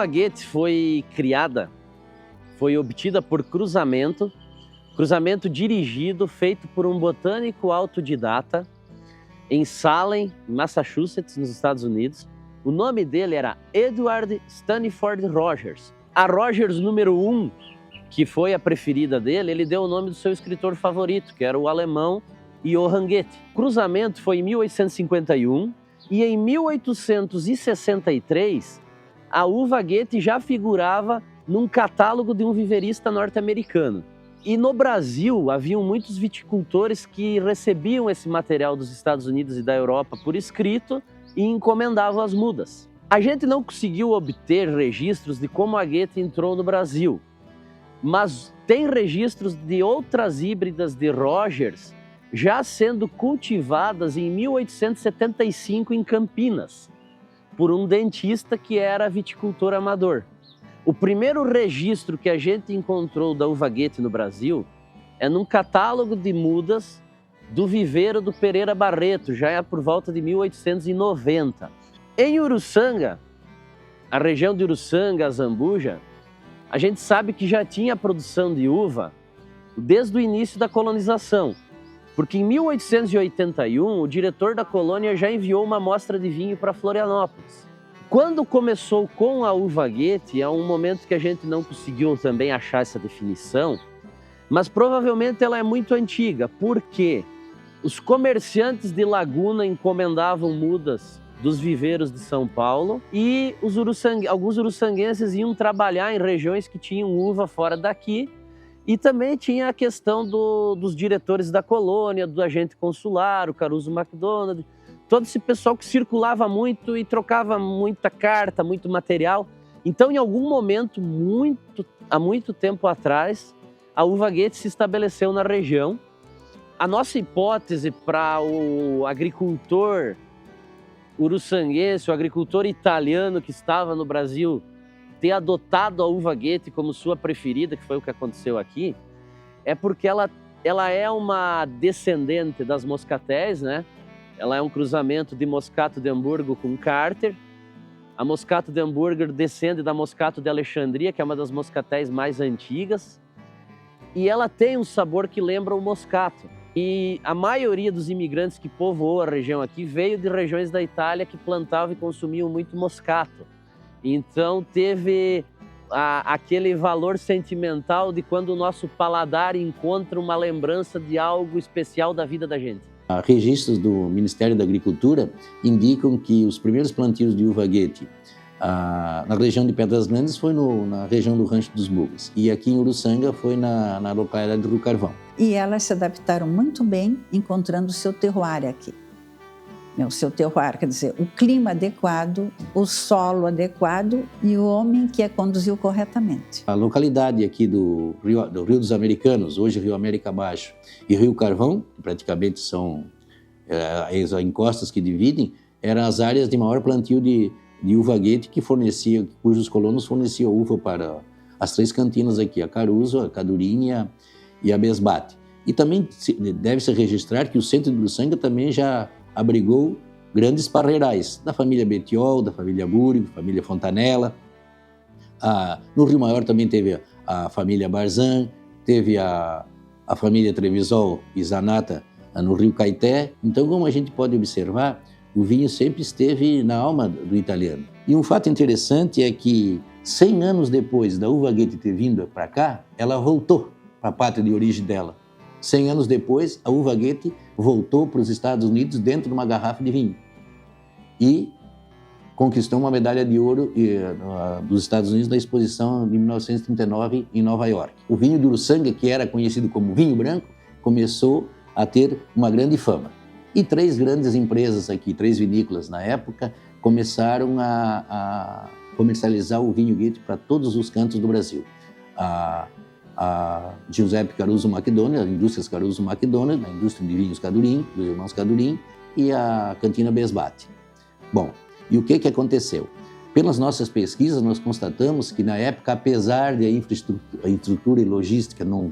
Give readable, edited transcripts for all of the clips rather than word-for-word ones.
uva Goethe foi obtida por cruzamento dirigido, feito por um botânico autodidata em Salem, Massachusetts, nos Estados Unidos. O nome dele era Edward Stanford Rogers. A Rogers número 1, que foi a preferida dele, ele deu o nome do seu escritor favorito, que era o alemão Johann Goethe. O cruzamento foi em 1851 e em 1863 a uva Goethe já figurava num catálogo de um viverista norte-americano. E no Brasil haviam muitos viticultores que recebiam esse material dos Estados Unidos e da Europa por escrito e encomendavam as mudas. A gente não conseguiu obter registros de como a Goethe entrou no Brasil, mas tem registros de outras híbridas de Rogers já sendo cultivadas em 1875 em Campinas, por um dentista que era viticultor amador. O primeiro registro que a gente encontrou da uva Goethe no Brasil é num catálogo de mudas do viveiro do Pereira Barreto, já é por volta de 1890. Em Uruçanga, a região de Uruçanga, Zambuja, a gente sabe que já tinha produção de uva desde o início da colonização, porque em 1881 o diretor da colônia já enviou uma amostra de vinho para Florianópolis. Quando começou com a uva Goethe, é um momento que a gente não conseguiu também achar essa definição, mas provavelmente ela é muito antiga, porque os comerciantes de Laguna encomendavam mudas dos viveiros de São Paulo e alguns uruçanguenses iam trabalhar em regiões que tinham uva fora daqui, e também tinha a questão dos diretores da colônia, do agente consular, o Caruso MacDonald, todo esse pessoal que circulava muito e trocava muita carta, muito material. Então, em algum momento, há muito tempo atrás, a uva Goethe se estabeleceu na região. A nossa hipótese para o agricultor uruçanguense, o agricultor italiano que estava no Brasil, ter adotado a uva Goethe como sua preferida, que foi o que aconteceu aqui, é porque ela é uma descendente das moscatéis, né? Ela é um cruzamento de Moscato de Hamburgo com Carter. A Moscato de Hamburgo descende da Moscato de Alexandria, que é uma das moscatéis mais antigas. E ela tem um sabor que lembra o moscato. E a maioria dos imigrantes que povoou a região aqui veio de regiões da Itália que plantavam e consumiam muito moscato. Então teve aquele valor sentimental de quando o nosso paladar encontra uma lembrança de algo especial da vida da gente. Registros do Ministério da Agricultura indicam que os primeiros plantios de uva Goethe na região de Pedras Grandes foi na região do Rancho dos Mugas, e aqui em Uruçanga foi na localidade do Rio Carvão. E elas se adaptaram muito bem, encontrando o seu terroir aqui. O seu terroir, quer dizer, o clima adequado, o solo adequado e o homem que a conduziu corretamente. A localidade aqui do Rio dos Americanos, hoje Rio América Abaixo, e Rio Carvão, que praticamente são as encostas que dividem, eram as áreas de maior plantio de uva Goethe cujos colonos forneciam uva para as três cantinas aqui, a Caruso, a Cadurinha e a Besbate. E também deve-se registrar que o centro de Uruçanga também já abrigou grandes parreirais da família Betiol, da família Búrigo, família Fontanella. No Rio Maior também teve a família Barzan, teve a família Trevisol e Zanata no Rio Caeté. Então, como a gente pode observar, o vinho sempre esteve na alma do italiano. E um fato interessante é que 100 anos depois da uva Goethe ter vindo para cá, ela voltou para a pátria de origem dela. 100 anos depois, a uva Goethe voltou para os Estados Unidos dentro de uma garrafa de vinho e conquistou uma medalha de ouro dos Estados Unidos na exposição de 1939 em Nova York. O vinho de Uruçanga, que era conhecido como vinho branco, começou a ter uma grande fama. E três grandes empresas aqui, três vinícolas na época, começaram a comercializar o vinho Goethe para todos os cantos do Brasil. A Giuseppe Caruso MacDonald, a Indústrias Caruso MacDonald, a indústria de vinhos Cadurim, dos irmãos Cadurim, e a cantina Besbate. Bom, e o que aconteceu? Pelas nossas pesquisas, nós constatamos que na época, apesar de a infraestrutura e logística não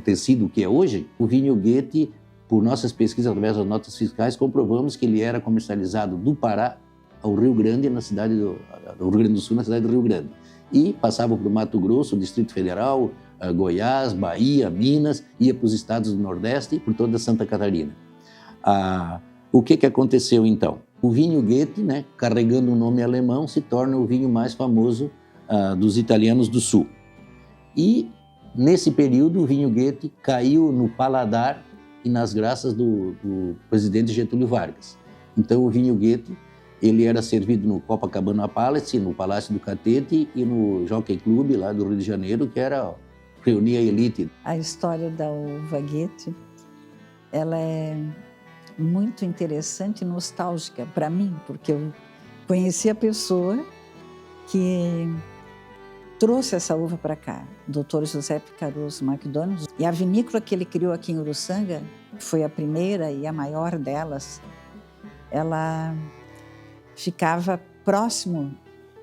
ter sido o que é hoje, o vinho Goethe, por nossas pesquisas, através das notas fiscais, comprovamos que ele era comercializado do Pará ao Rio Grande, do Rio Grande do Sul, na cidade do Rio Grande. E passava por Mato Grosso, Distrito Federal, Goiás, Bahia, Minas, ia para os estados do Nordeste e por toda Santa Catarina. O que aconteceu então? O vinho Goethe, né, carregando um nome alemão, se torna o vinho mais famoso dos italianos do Sul. E nesse período o vinho Goethe caiu no paladar e nas graças do presidente Getúlio Vargas. Então o vinho Goethe, ele era servido no Copacabana Palace, no Palácio do Catete e no Jockey Club lá do Rio de Janeiro, que reunia a elite. A história da uva Goethe, ela é muito interessante e nostálgica para mim, porque eu conheci a pessoa que trouxe essa uva para cá, o Dr. José Caruso McDonald. E a vinícola que ele criou aqui em Uruçanga, que foi a primeira e a maior delas, ela ficava próximo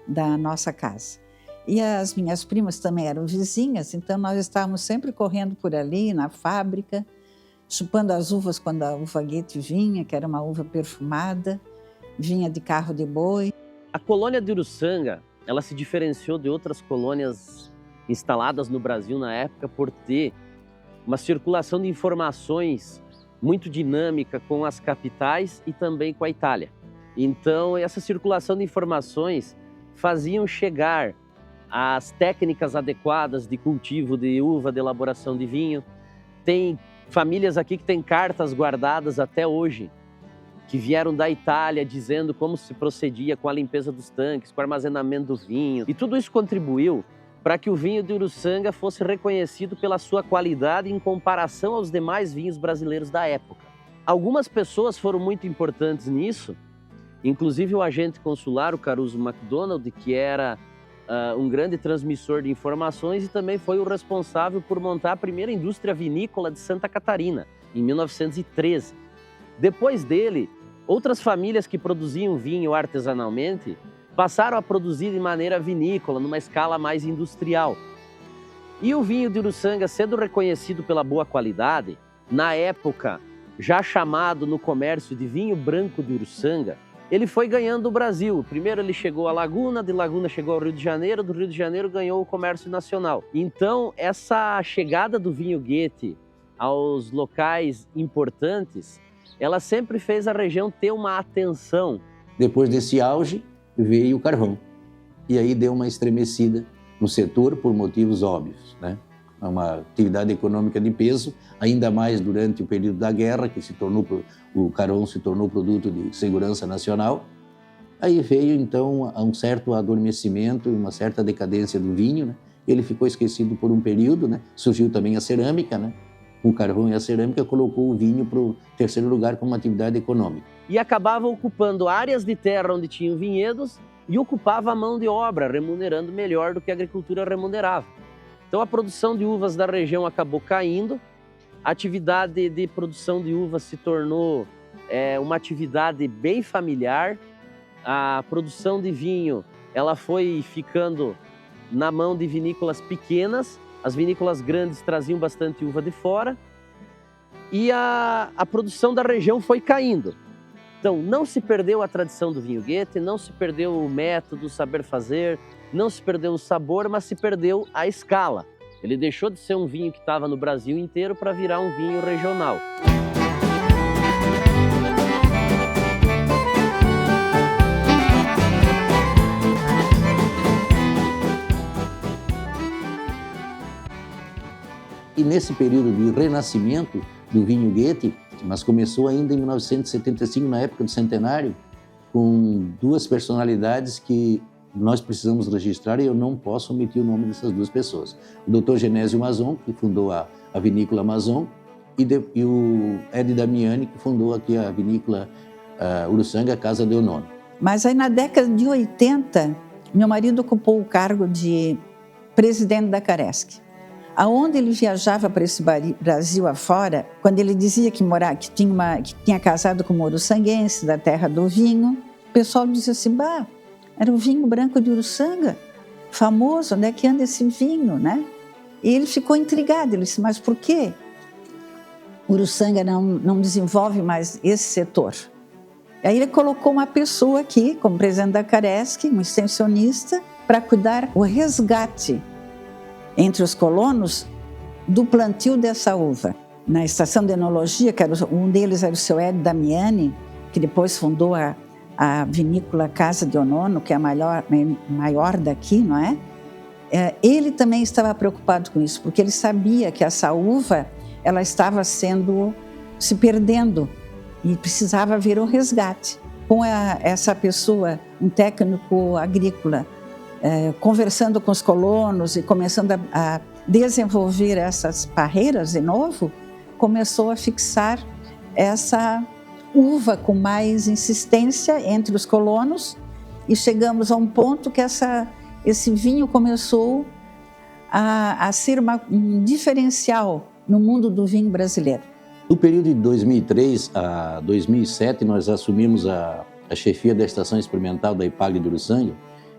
da nossa casa. E as minhas primas também eram vizinhas, então nós estávamos sempre correndo por ali, na fábrica, chupando as uvas quando a uva Goethe vinha, que era uma uva perfumada, vinha de carro de boi. A colônia de Uruçanga, ela se diferenciou de outras colônias instaladas no Brasil na época por ter uma circulação de informações muito dinâmica com as capitais e também com a Itália. Então, essa circulação de informações faziam chegar as técnicas adequadas de cultivo de uva, de elaboração de vinho. Tem famílias aqui que têm cartas guardadas até hoje, que vieram da Itália dizendo como se procedia com a limpeza dos tanques, com o armazenamento do vinho. E tudo isso contribuiu para que o vinho de Uruçanga fosse reconhecido pela sua qualidade em comparação aos demais vinhos brasileiros da época. Algumas pessoas foram muito importantes nisso, inclusive o agente consular, o Caruso McDonald, que era um grande transmissor de informações e também foi o responsável por montar a primeira indústria vinícola de Santa Catarina, em 1913. Depois dele, outras famílias que produziam vinho artesanalmente passaram a produzir de maneira vinícola, numa escala mais industrial. E o vinho de Uruçanga, sendo reconhecido pela boa qualidade, na época já chamado no comércio de vinho branco de Uruçanga, ele foi ganhando o Brasil. Primeiro ele chegou à Laguna, de Laguna chegou ao Rio de Janeiro, do Rio de Janeiro ganhou o comércio nacional. Então, essa chegada do vinho Goethe aos locais importantes, ela sempre fez a região ter uma atenção. Depois desse auge, veio o carvão. E aí deu uma estremecida no setor por motivos óbvios, né? Uma atividade econômica de peso, ainda mais durante o período da guerra, que o carvão se tornou produto de segurança nacional. Aí veio, então, um certo adormecimento e uma certa decadência do vinho, né? Ele ficou esquecido por um período, né? Surgiu também a cerâmica, né? O carvão e a cerâmica colocou o vinho para o terceiro lugar como atividade econômica. E acabava ocupando áreas de terra onde tinham vinhedos e ocupava a mão de obra, remunerando melhor do que a agricultura remunerava. Então a produção de uvas da região acabou caindo, a atividade de produção de uvas se tornou uma atividade bem familiar, a produção de vinho ela foi ficando na mão de vinícolas pequenas, as vinícolas grandes traziam bastante uva de fora e a produção da região foi caindo. Então não se perdeu a tradição do vinho Goethe, não se perdeu o método, o saber fazer, não se perdeu o sabor, mas se perdeu a escala. Ele deixou de ser um vinho que estava no Brasil inteiro para virar um vinho regional. E nesse período de renascimento do vinho Goethe, mas começou ainda em 1975, na época do centenário, com duas personalidades que nós precisamos registrar e eu não posso omitir o nome dessas duas pessoas. O Dr. Genésio Mazon, que fundou a vinícola Mazon, e o Ed Damiani, que fundou aqui a vinícola Uruçanga, Casa Deonone. Mas aí na década de 80, meu marido ocupou o cargo de presidente da Caresc. Aonde ele viajava para esse Brasil afora, quando ele dizia que tinha casado com uma uruçanguense da terra do vinho, o pessoal dizia assim, bah, era o vinho branco de Uruçanga, famoso, onde é que anda esse vinho, né? E ele ficou intrigado, ele disse, mas por quê? Uruçanga não desenvolve mais esse setor. Aí ele colocou uma pessoa aqui, como presidente da Caresc, um extensionista, para cuidar o resgate entre os colonos do plantio dessa uva. Na estação de enologia, que um deles era o seu Hélio Damiani, que depois fundou a vinícola Casa de Onono, que é a maior daqui, não é? Ele também estava preocupado com isso, porque ele sabia que essa uva ela estava se perdendo e precisava haver um resgate. Com essa pessoa, um técnico agrícola, conversando com os colonos e começando a desenvolver essas parreiras de novo, começou a fixar essa uva com mais insistência entre os colonos e chegamos a um ponto que esse vinho começou a ser um diferencial no mundo do vinho brasileiro. No período de 2003 a 2007, nós assumimos a chefia da Estação Experimental da IPAGRE de Uruçanga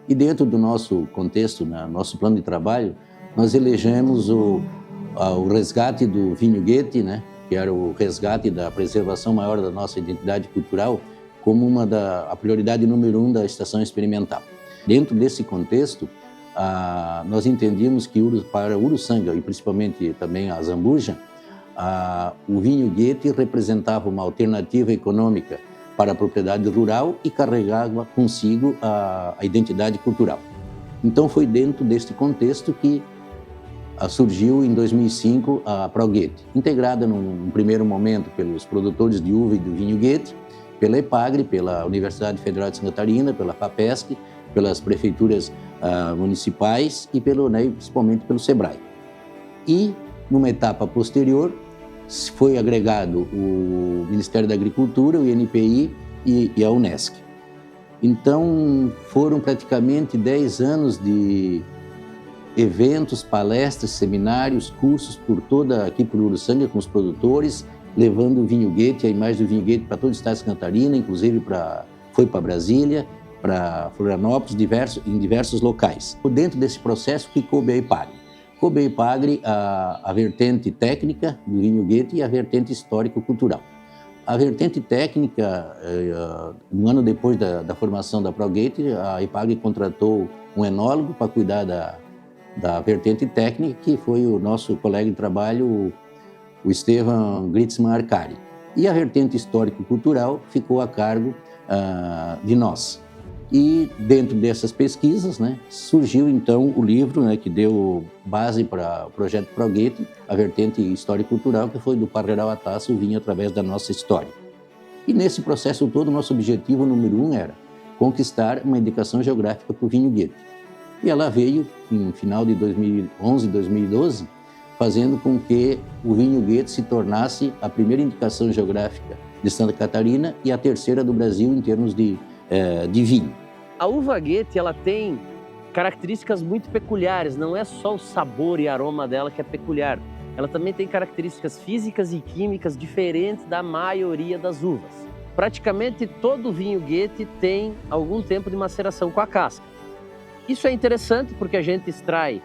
e dentro do nosso contexto, nosso plano de trabalho, nós elegemos o resgate do vinho Goethe, né, que era o resgate da preservação maior da nossa identidade cultural, como a prioridade número 1 da Estação Experimental. Dentro desse contexto, nós entendíamos que para Uruçanga e principalmente também a Zambuja, o vinho Goethe representava uma alternativa econômica para a propriedade rural e carregava consigo a identidade cultural. Então foi dentro deste contexto que surgiu em 2005 a ProGoethe, integrada num primeiro momento pelos produtores de uva e do vinho Goethe, pela IPAGRE, pela Universidade Federal de Santa Catarina, pela FAPESC, pelas prefeituras municipais e principalmente pelo SEBRAE. E, numa etapa posterior, foi agregado o Ministério da Agricultura, o INPI e a Unesc. Então, foram praticamente 10 anos de eventos, palestras, seminários, cursos aqui por Uruçanga com os produtores, levando o vinho Goethe, a imagem do vinho Goethe para todo o estado de Santa Catarina, inclusive foi para Brasília, para Florianópolis, em diversos locais. Dentro desse processo que coube a IPAGRE. Coube a IPAGRE a vertente técnica do vinho Goethe e a vertente histórico-cultural. A vertente técnica, um ano depois da formação da ProGoethe, a IPAGRE contratou um enólogo para cuidar da vertente técnica, que foi o nosso colega de trabalho, o Estevam Gritzmann Arcari. E a vertente histórico-cultural ficou a cargo de nós. E dentro dessas pesquisas, surgiu então o livro, que deu base para o projeto ProGoethe, a vertente histórico-cultural, que foi do Parreiral à Taça, o vinho através da nossa história. E nesse processo todo, nosso objetivo número 1 era conquistar uma indicação geográfica para o vinho Goethe. E ela veio, em final de 2011, 2012, fazendo com que o vinho Goethe se tornasse a primeira indicação geográfica de Santa Catarina e a terceira do Brasil em termos de vinho. A uva Goethe, ela tem características muito peculiares, não é só o sabor e aroma dela que é peculiar. Ela também tem características físicas e químicas diferentes da maioria das uvas. Praticamente todo vinho Goethe tem algum tempo de maceração com a casca. Isso é interessante porque a gente extrai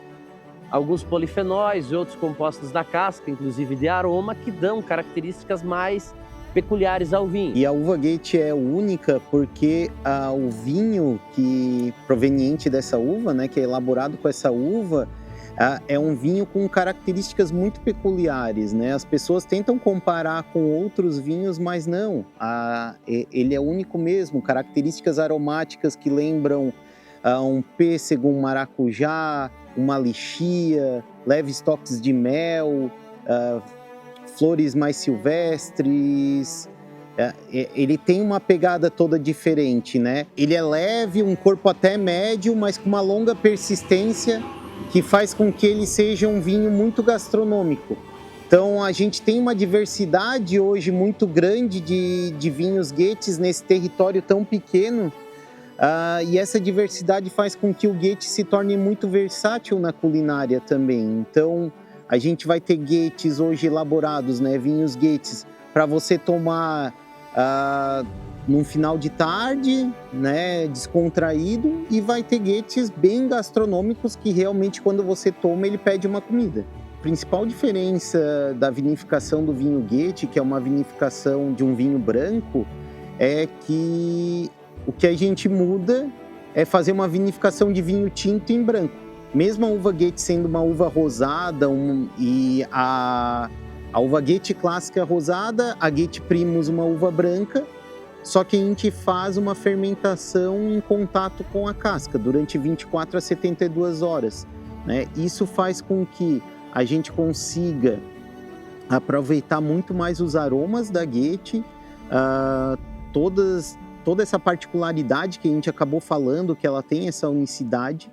alguns polifenóis e outros compostos da casca, inclusive de aroma, que dão características mais peculiares ao vinho. E a uva Goethe é única porque o vinho proveniente dessa uva, que é elaborado com essa uva, é um vinho com características muito peculiares, As pessoas tentam comparar com outros vinhos, mas não. Ele é único mesmo, características aromáticas que lembram um pêssego, um maracujá, uma lichia, leves toques de mel, flores mais silvestres. Ele tem uma pegada toda diferente, Ele é leve, um corpo até médio, mas com uma longa persistência que faz com que ele seja um vinho muito gastronômico. Então a gente tem uma diversidade hoje muito grande de vinhos Goethes nesse território tão pequeno, e essa diversidade faz com que o Goethe se torne muito versátil na culinária também. Então a gente vai ter Goethes hoje elaborados, vinhos Goethes, para você tomar num final de tarde, descontraído, e vai ter Goethes bem gastronômicos que realmente quando você toma ele pede uma comida. A principal diferença da vinificação do vinho Goethe, que é uma vinificação de um vinho branco, é que o que a gente muda é fazer uma vinificação de vinho tinto em branco. Mesmo a uva Goethe sendo uma uva rosada e a uva Goethe clássica rosada, a Goethe Primus uma uva branca, só que a gente faz uma fermentação em contato com a casca durante 24 a 72 horas. Né? Isso faz com que a gente consiga aproveitar muito mais os aromas da Goethe, toda essa particularidade que a gente acabou falando, que ela tem essa unicidade.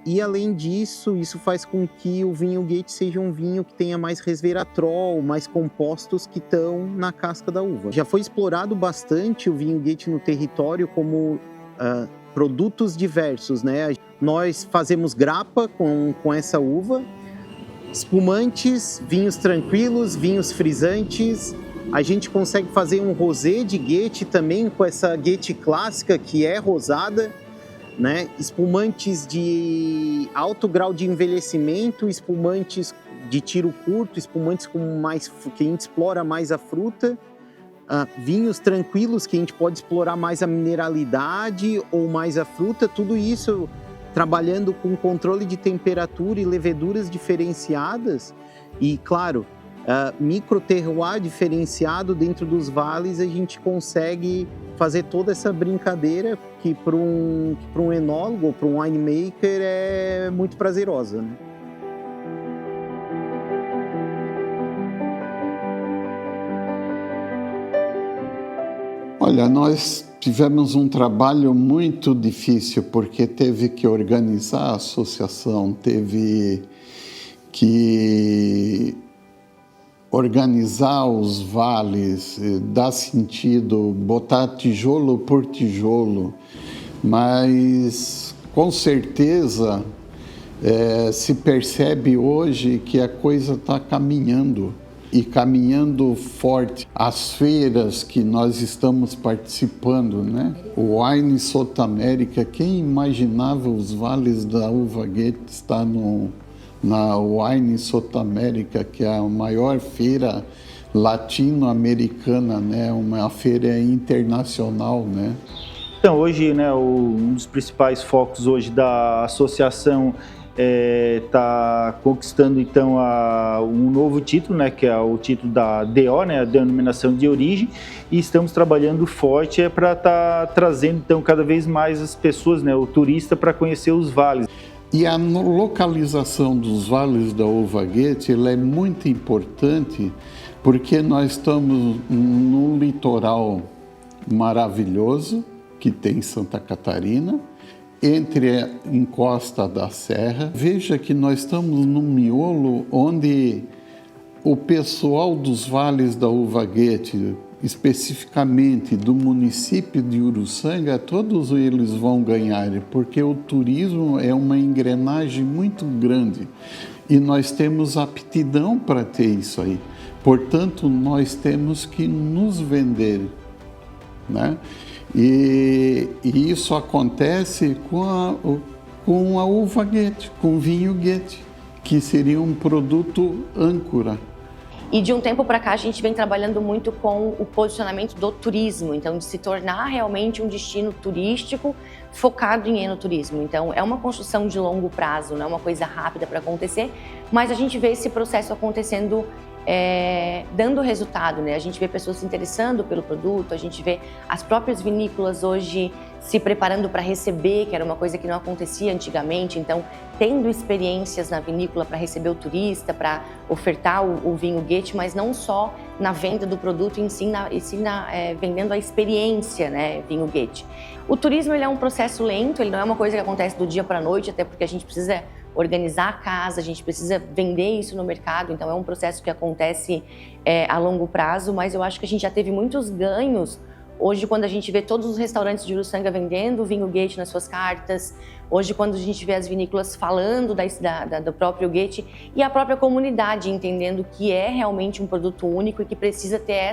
E além disso, isso faz com que o vinho Goethe seja um vinho que tenha mais resveratrol, mais compostos que estão na casca da uva. Já foi explorado bastante o vinho Goethe no território como produtos diversos, né? Nós fazemos grappa com essa uva, espumantes, vinhos tranquilos, vinhos frisantes. A gente consegue fazer um rosé de Goethe também com essa Goethe clássica que é rosada, né? Espumantes de alto grau de envelhecimento, espumantes de tiro curto, espumantes que a gente explora mais a fruta, vinhos tranquilos que a gente pode explorar mais a mineralidade ou mais a fruta, tudo isso trabalhando com controle de temperatura e leveduras diferenciadas e, claro, micro terroir diferenciado dentro dos vales, a gente consegue fazer toda essa brincadeira que para um enólogo ou para um winemaker é muito prazerosa, né? Olha, nós tivemos um trabalho muito difícil porque teve que organizar a associação, teve que organizar os vales, dar sentido, botar tijolo por tijolo, mas com certeza se percebe hoje que a coisa está caminhando e caminhando forte. As feiras que nós estamos participando, né? O Wine South America, quem imaginava os vales da uva Goethe estar na Wine South America, que é a maior feira latino-americana, né? Uma feira internacional, né? Então, hoje, né, um dos principais focos hoje da associação está conquistando então um novo título, né, que é o título da DO, né, a denominação de origem, e estamos trabalhando forte para estar trazendo então cada vez mais as pessoas, né, o turista, para conhecer os vales. E a localização dos vales da uva Goethe ela é muito importante porque nós estamos num litoral maravilhoso que tem Santa Catarina, entre a encosta da serra. Veja que nós estamos num miolo onde o pessoal dos vales da uva Goethe, especificamente do município de Uruçanga, todos eles vão ganhar, porque o turismo é uma engrenagem muito grande e nós temos aptidão para ter isso aí. Portanto, nós temos que nos vender, né? E isso acontece com a uva Goethe, com o vinho Goethe, que seria um produto âncora. E de um tempo para cá a gente vem trabalhando muito com o posicionamento do turismo, então de se tornar realmente um destino turístico focado em enoturismo. Então é uma construção de longo prazo, não é uma coisa rápida para acontecer, mas a gente vê esse processo acontecendo dando resultado, né? A gente vê pessoas se interessando pelo produto, a gente vê as próprias vinícolas hoje se preparando para receber, que era uma coisa que não acontecia antigamente, então tendo experiências na vinícola para receber o turista, para ofertar o vinho Goethe, mas não só na venda do produto em si, vendendo a experiência, né, vinho Goethe. O turismo ele é um processo lento, ele não é uma coisa que acontece do dia para a noite, até porque a gente precisa organizar a casa, a gente precisa vender isso no mercado, então é um processo que acontece a longo prazo, mas eu acho que a gente já teve muitos ganhos. Hoje, quando a gente vê todos os restaurantes de Uruçanga vendendo vinho Goethe nas suas cartas, hoje quando a gente vê as vinícolas falando do próprio Goethe e a própria comunidade entendendo que é realmente um produto único e que precisa ter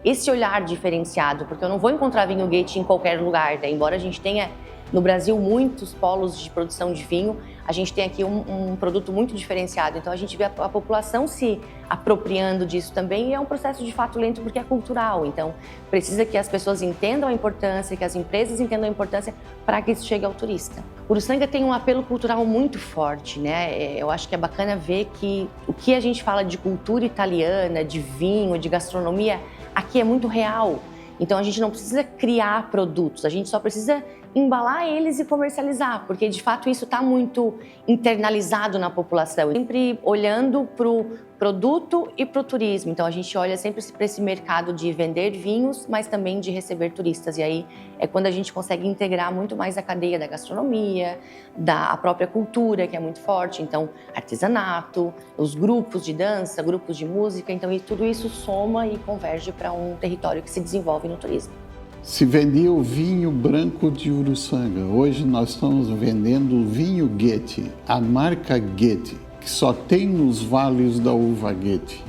esse olhar diferenciado, porque eu não vou encontrar vinho Goethe em qualquer lugar, né? Embora a gente tenha no Brasil muitos polos de produção de vinho, a gente tem aqui um produto muito diferenciado. Então a gente vê a população se apropriando disso também, e é um processo de fato lento porque é cultural. Então precisa que as pessoas entendam a importância, que as empresas entendam a importância para que isso chegue ao turista. Uruçanga tem um apelo cultural muito forte, né? Eu acho que é bacana ver que o que a gente fala de cultura italiana, de vinho, de gastronomia, aqui é muito real. Então a gente não precisa criar produtos, a gente só precisa embalar eles e comercializar, porque de fato isso está muito internalizado na população, sempre olhando para o produto e para o turismo. Então a gente olha sempre para esse mercado de vender vinhos, mas também de receber turistas, e aí é quando a gente consegue integrar muito mais a cadeia da gastronomia, da própria cultura, que é muito forte, então artesanato, os grupos de dança, grupos de música, então e tudo isso soma e converge para um território que se desenvolve no turismo. Se vendia o vinho branco de Uruçanga. Hoje nós estamos vendendo o vinho Goethe, a marca Goethe, que só tem nos vales da uva Goethe.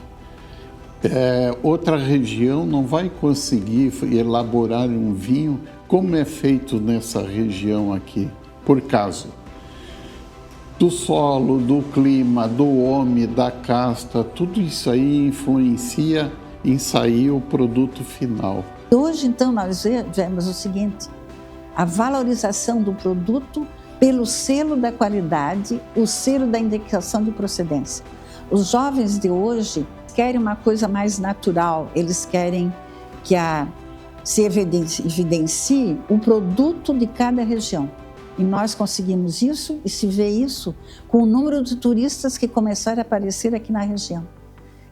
Outra região não vai conseguir elaborar um vinho como é feito nessa região aqui, por causa do solo, do clima, do homem, da casta, tudo isso aí influencia em sair o produto final. Hoje, então, nós vemos o seguinte: a valorização do produto pelo selo da qualidade, o selo da indicação de procedência. Os jovens de hoje querem uma coisa mais natural, eles querem que se evidencie o produto de cada região. E nós conseguimos isso, e se vê isso com o número de turistas que começaram a aparecer aqui na região,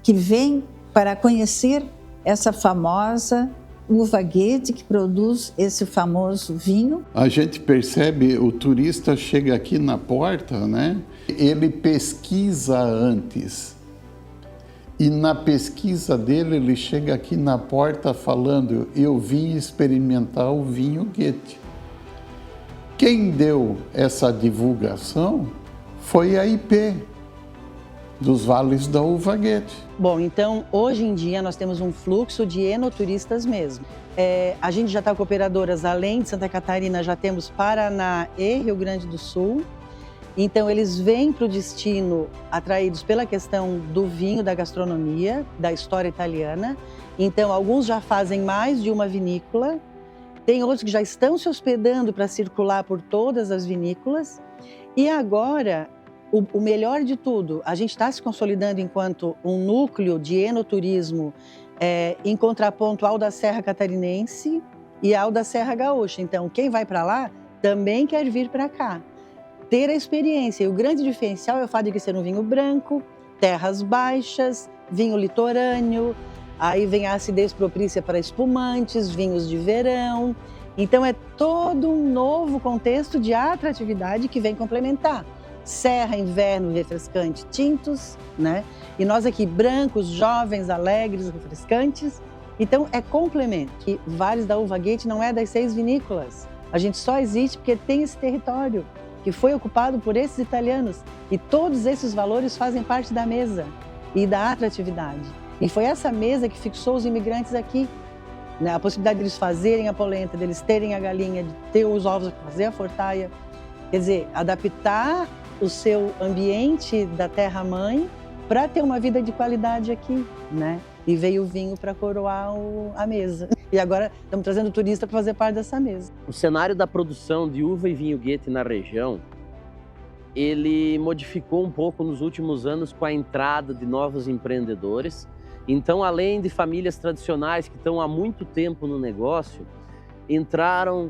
que vêm para conhecer essa famosa uva Goethe, que produz esse famoso vinho. A gente percebe, o turista chega aqui na porta, né? Ele pesquisa antes. E na pesquisa dele, ele chega aqui na porta falando: eu vim experimentar o vinho Goethe. Quem deu essa divulgação foi a IP dos Vales da Uva Goethe. Bom, então, hoje em dia, nós temos um fluxo de enoturistas mesmo. A gente já está com operadoras, além de Santa Catarina, já temos Paraná e Rio Grande do Sul. Então, eles vêm para o destino atraídos pela questão do vinho, da gastronomia, da história italiana. Então, alguns já fazem mais de uma vinícola. Tem outros que já estão se hospedando para circular por todas as vinícolas. E agora, o melhor de tudo, a gente está se consolidando enquanto um núcleo de enoturismo em contraponto ao da Serra Catarinense e ao da Serra Gaúcha. Então, quem vai para lá também quer vir para cá, ter a experiência. E o grande diferencial é o fato de que ser um vinho branco, terras baixas, vinho litorâneo, aí vem a acidez propícia para espumantes, vinhos de verão. Então, é todo um novo contexto de atratividade que vem complementar. Serra, inverno, refrescante, tintos, né? E nós aqui, brancos, jovens, alegres, refrescantes. Então, é complemento. E Vales da Uva Goethe não é das 6 vinícolas. A gente só existe porque tem esse território que foi ocupado por esses italianos. E todos esses valores fazem parte da mesa e da atratividade. E foi essa mesa que fixou os imigrantes aqui, né? A possibilidade deles fazerem a polenta, deles terem a galinha, de ter os ovos, fazer a fortaia. Quer dizer, adaptar o seu ambiente da terra-mãe para ter uma vida de qualidade aqui, né? E veio o vinho para coroar a mesa. E agora estamos trazendo turista para fazer parte dessa mesa. O cenário da produção de uva e vinho Goethe na região, ele modificou um pouco nos últimos anos com a entrada de novos empreendedores. Então, além de famílias tradicionais que estão há muito tempo no negócio, entraram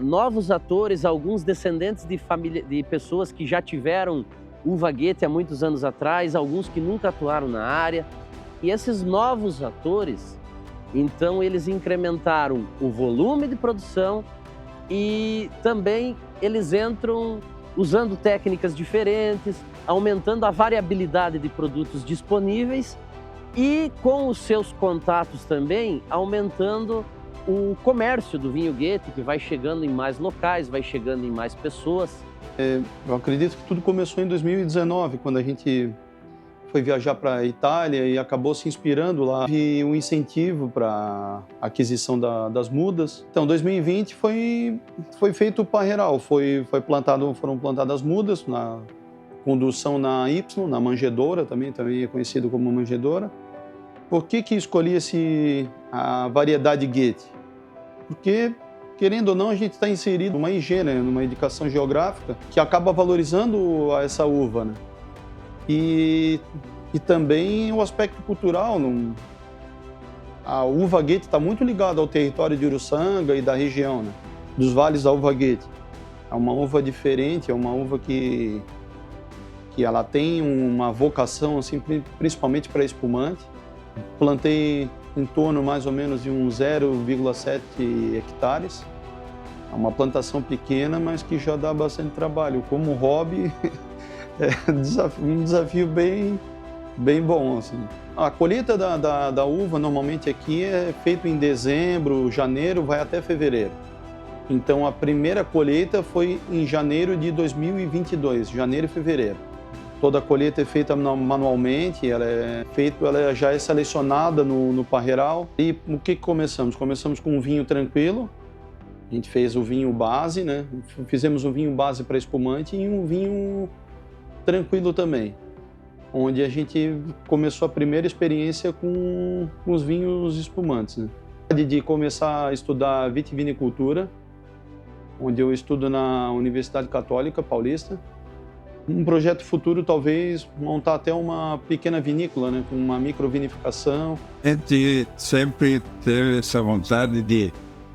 novos atores, alguns descendentes de pessoas que já tiveram uva Goethe há muitos anos atrás, alguns que nunca atuaram na área. E esses novos atores, então, eles incrementaram o volume de produção e também eles entram usando técnicas diferentes, aumentando a variabilidade de produtos disponíveis e, com os seus contatos também, aumentando o comércio do vinho Goethe, que vai chegando em mais locais, vai chegando em mais pessoas. Eu acredito que tudo começou em 2019, quando a gente foi viajar para a Itália e acabou se inspirando lá. E um incentivo para a aquisição das mudas. Então, 2020 foi feito o parreiral, foram plantadas mudas, na condução na Y, na manjedoura, também é conhecido como manjedoura. Por que escolhi a variedade Goethe? Porque, querendo ou não, a gente está inserido numa IG, né, numa indicação geográfica, que acaba valorizando essa uva, né? E também o aspecto cultural. A uva Goethe está muito ligada ao território de Uruçanga e da região, né, dos vales da uva Goethe. É uma uva diferente, é uma uva que ela tem uma vocação, assim, principalmente para espumante. Plantei em torno mais ou menos de uns 0,7 hectares. É uma plantação pequena, mas que já dá bastante trabalho. Como hobby, é um desafio bem bom, assim. A colheita da uva normalmente aqui é feita em dezembro, janeiro, vai até fevereiro. Então a primeira colheita foi em janeiro de 2022, janeiro e fevereiro. Toda a colheita é feita manualmente, ela já é selecionada no parreiral. E o que começamos? Começamos com um vinho tranquilo. A gente fez o vinho base, né? Fizemos um vinho base para espumante e um vinho tranquilo também, onde a gente começou a primeira experiência com os vinhos espumantes, né? De começar a estudar vitivinicultura, onde eu estudo na Universidade Católica Paulista. Um projeto futuro, talvez, montar até uma pequena vinícola, né, com uma microvinificação. A gente sempre teve essa vontade de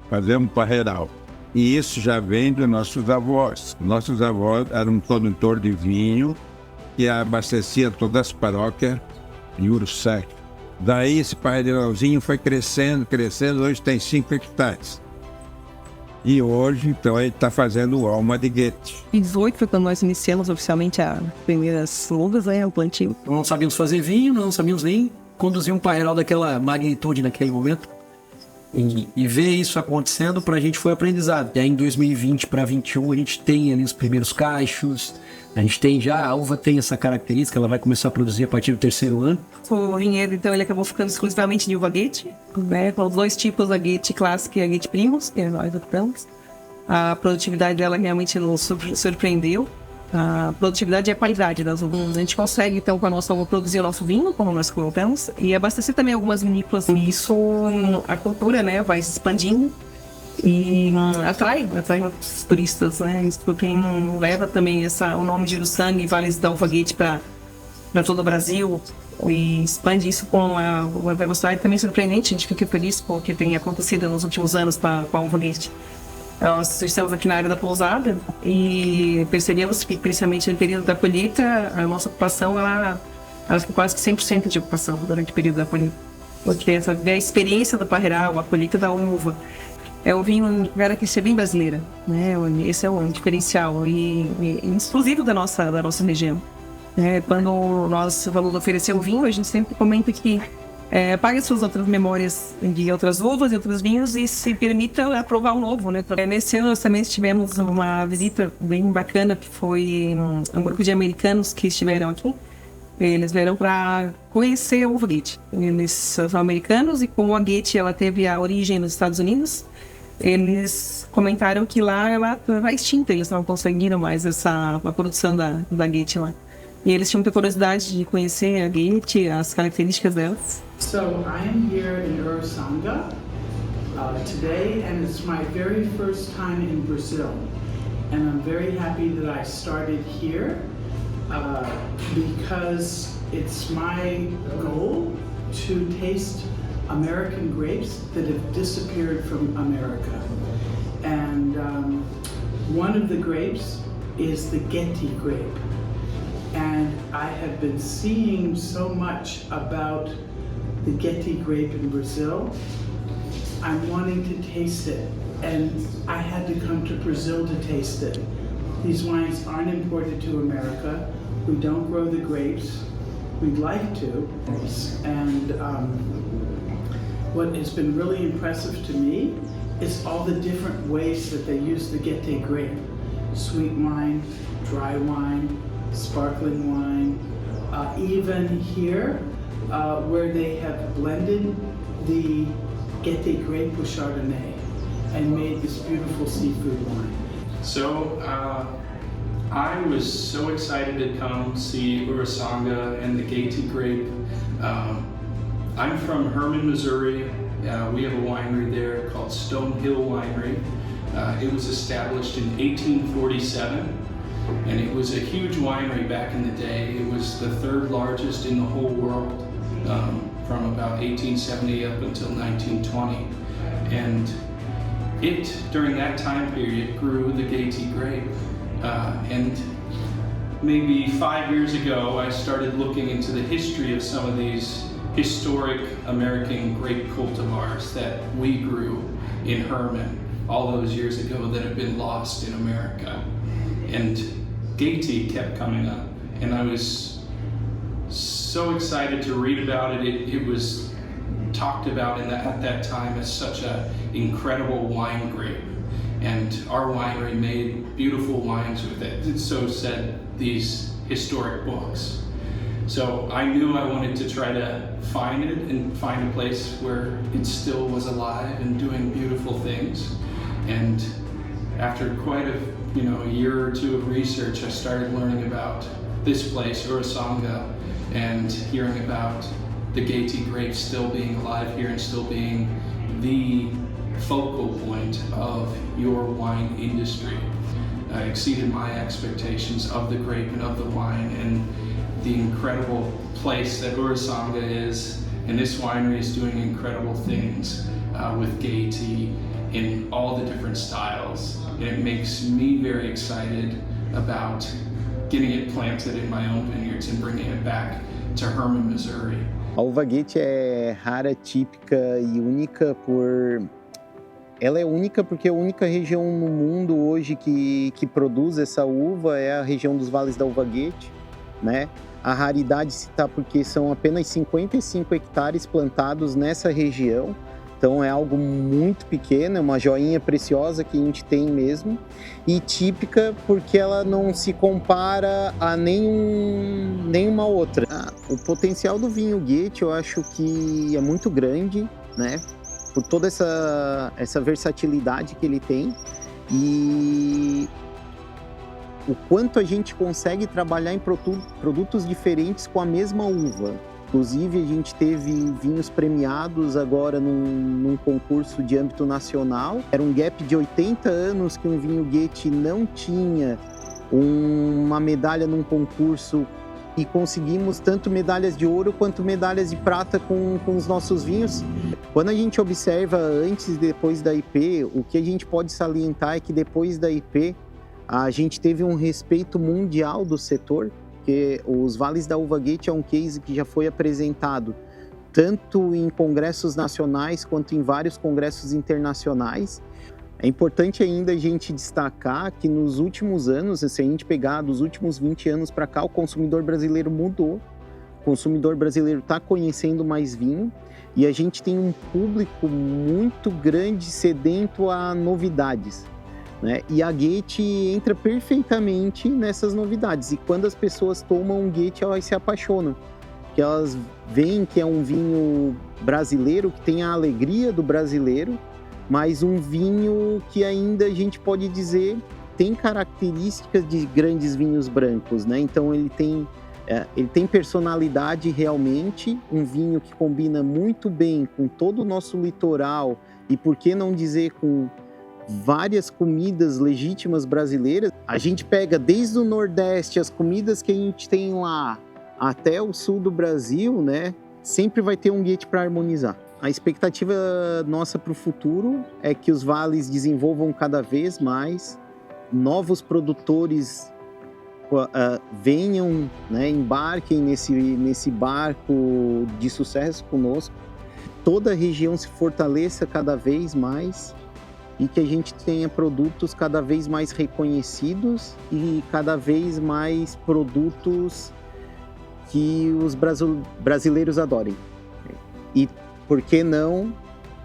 fazer um parreiral. E isso já vem dos nossos avós. Nossos avós eram um produtor de vinho que abastecia todas as paróquias de Uruçanga. Daí esse parreiralzinho foi crescendo, hoje tem 5 hectares. E hoje, então, ele está fazendo o Alma de Goethe. Em 2018 foi quando nós iniciamos oficialmente as primeiras uvas, né, o plantio. Não sabíamos fazer vinho, não sabíamos nem conduzir um parreiral daquela magnitude naquele momento. E ver isso acontecendo para a gente foi aprendizado. E aí em 2020 para 2021 a gente tem ali os primeiros cachos, a gente tem já, a uva tem essa característica, ela vai começar a produzir a partir do 3º ano. O vinhedo, então, ele acabou ficando exclusivamente de uva Goethe, né, com os 2 tipos, a Goethe clássica e a Goethe Primus, que nós adotamos. A produtividade dela realmente nos surpreendeu. A produtividade e a qualidade das uvas. A gente consegue, então, com a nossa uva, produzir o nosso vinho, como nós colocamos, e abastecer também algumas vinícolas. E isso, a cultura, né, vai se expandindo e atrai os turistas, né? Isso quem leva também o nome de Uruçanga e Vales da Uva Goethe para todo o Brasil e expande isso com a velocidade também surpreendente. A gente fica feliz com o que tem acontecido nos últimos anos com a Uva Goethe. Nós estamos aqui na área da pousada e percebemos que, principalmente no período da colheita, a nossa ocupação ela fica quase que 100% de ocupação durante o período da colheita. Porque a experiência do parreiral, a colheita da uva, é um vinho que é bem brasileira, né? Esse é um diferencial e exclusivo da nossa região. Quando nós vamos oferecer o vinho, a gente sempre comenta que pague suas outras memórias de outras uvas e outros vinhos e se permita provar um novo, né? Nesse ano nós também tivemos uma visita bem bacana, que foi um grupo de americanos que estiveram aqui. Eles vieram para conhecer a uva Goethe. Eles são americanos e como a Goethe ela teve a origem nos Estados Unidos, eles comentaram que lá ela vai extinta, eles não conseguiram mais a produção da Goethe lá. E eles tinham muita curiosidade de conhecer a Goethe, as características delas. So I'm here in Uruçanga today, and it's my very first time in Brazil. And I'm very happy that I started here because it's my goal to taste American grapes that have disappeared from America. And one of the grapes is the Goethe grape. And I have been seeing so much about the Goethe grape in Brazil. I'm wanting to taste it, and I had to come to Brazil to taste it. These wines aren't imported to America. We don't grow the grapes. We'd like to. And what has been really impressive to me is all the different ways that they use the Goethe grape. Sweet wine, dry wine, sparkling wine, even here, where they have blended the Géti grape with Chardonnay and made this beautiful seafood wine. So I was so excited to come see Urasanga and the Géti grape. I'm from Hermann, Missouri. We have a winery there called Stonehill Winery. It was established in 1847, and it was a huge winery back in the day. It was the third largest in the whole world from about 1870 up until 1920. And it, during that time period, grew the Géti grape. And maybe 5 years ago, I started looking into the history of some of these historic American grape cultivars that we grew in Hermann all those years ago that have been lost in America. And Géti kept coming up, and I was so excited to read about it. It was talked about at that time as such an incredible wine grape, and our winery made beautiful wines with it. So said these historic books. So I knew I wanted to try to find it and find a place where it still was alive and doing beautiful things. And after quite a year or two of research, I started learning about this place, Urasanga, and hearing about the Géti grape still being alive here and still being the focal point of your wine industry. Exceeded my expectations of the grape and of the wine, and the incredible place that Urasanga is, and this winery is doing incredible things with Géti in all the different styles. And it makes me very excited about getting it planted in my own vineyards and bringing it back to Hermann, Missouri. A uva Géti é rara, típica e única Ela é única porque a única região no mundo hoje que produz essa uva é a região dos Vales da Uva Géti, né? A raridade se dá porque são apenas 55 hectares plantados nessa região, então é algo muito pequeno, é uma joinha preciosa que a gente tem mesmo, e típica porque ela não se compara a nenhuma outra. O potencial do vinho Géti eu acho que é muito grande, né? Por toda essa versatilidade que ele tem e o quanto a gente consegue trabalhar em produtos diferentes com a mesma uva. Inclusive, a gente teve vinhos premiados agora num concurso de âmbito nacional. Era um gap de 80 anos que um vinho Géti não tinha uma medalha num concurso e conseguimos tanto medalhas de ouro quanto medalhas de prata com os nossos vinhos. Quando a gente observa antes e depois da IP, o que a gente pode salientar é que depois da IP, a gente teve um respeito mundial do setor, porque os Vales da Uva Géti é um case que já foi apresentado tanto em congressos nacionais quanto em vários congressos internacionais. É importante ainda a gente destacar que nos últimos anos, se a gente pegar dos últimos 20 anos para cá, o consumidor brasileiro mudou. O consumidor brasileiro está conhecendo mais vinho e a gente tem um público muito grande sedento a novidades, né? E a Géti entra perfeitamente nessas novidades. E quando as pessoas tomam um Géti, elas se apaixonam. Que elas veem que é um vinho brasileiro, que tem a alegria do brasileiro, mas um vinho que ainda a gente pode dizer tem características de grandes vinhos brancos, né? Então ele tem personalidade realmente, um vinho que combina muito bem com todo o nosso litoral e, por que não dizer, com várias comidas legítimas brasileiras. A gente pega desde o Nordeste, as comidas que a gente tem lá, até o sul do Brasil, né? Sempre vai ter um Géti para harmonizar. A expectativa nossa para o futuro é que os vales desenvolvam cada vez mais, novos produtores venham, né, embarquem nesse barco de sucesso conosco, toda a região se fortaleça cada vez mais e que a gente tenha produtos cada vez mais reconhecidos e cada vez mais produtos que os brasileiros adorem. E, por que não,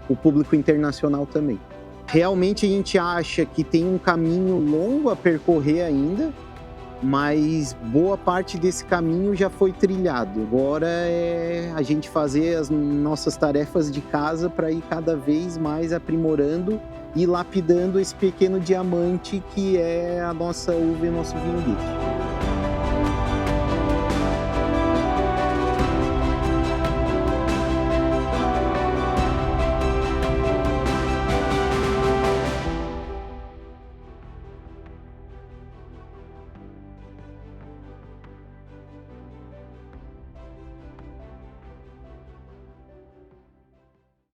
o público internacional também. Realmente a gente acha que tem um caminho longo a percorrer ainda, mas boa parte desse caminho já foi trilhado. Agora é a gente fazer as nossas tarefas de casa para ir cada vez mais aprimorando e lapidando esse pequeno diamante que é a nossa uva e o nosso vinho Guete.